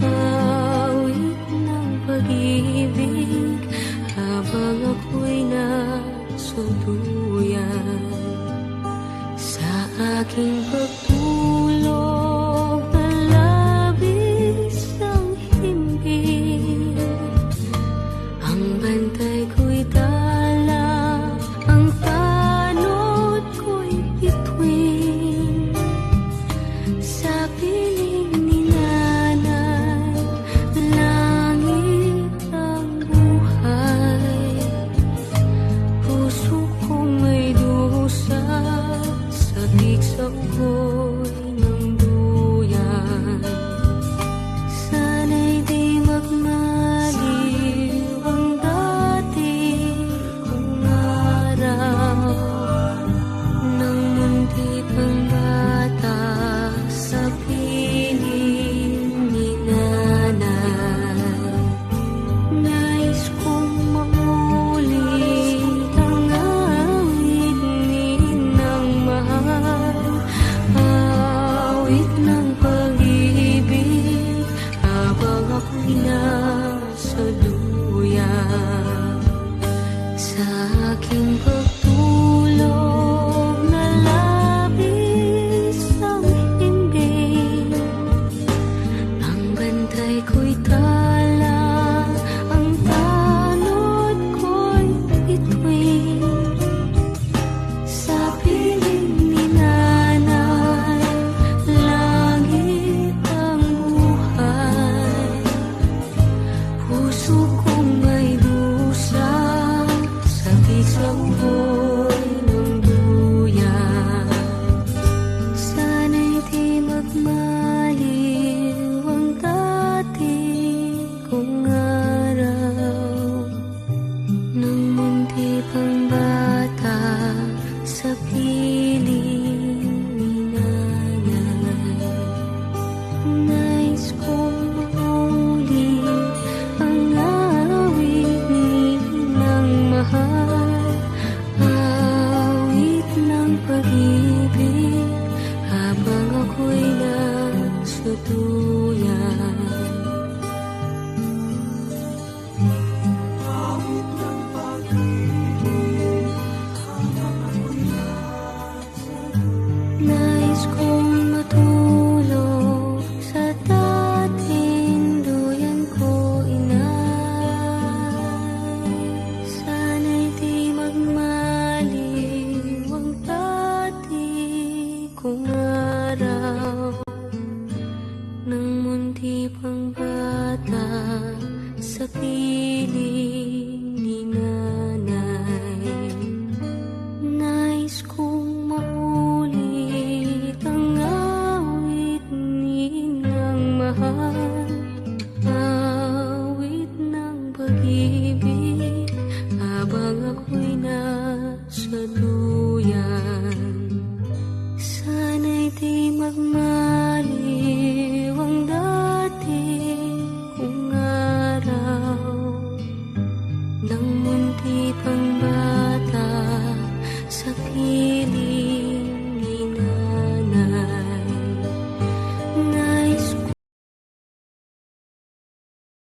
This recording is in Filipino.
awit ng pag-ibig habang ako'y nasa duyan sa aking pagtulog na labis ang himbing. Ang bantay ko'y dala, ang tanod ko'y bituin sa piling ni nanay. Langit ang buhay, puso kong may dusa, sabik sa ko'y ng duyan. Sana'y di magmaliw ang dati kong araw nang mundi pang bata sa piling ni nanay. Nais kong maulit ang awit ni Inang mahal, awit ng pag-ibig habang ako'y nasa duyan sa aking pagtulog na labis ang himbing. Ang bantay ko'y tala, ang tanod ko'y bituin sa piling ni nanay. Langit ang buhay, puso kong may dusa, sabik sa uhoy ng duyan. Sana'y di magmaliw ang dati kong araw nang mundi pang bata sa piling ni nanay. Nais kong maulit ang awit ni Inang mahal, awit ng pag-ibig habang ako'y nasa duyan. Nais kong matulog sa dating duyan ko, inay. Sana'y di magmaliw ang dati kong araw nang mundi pang bata sa piling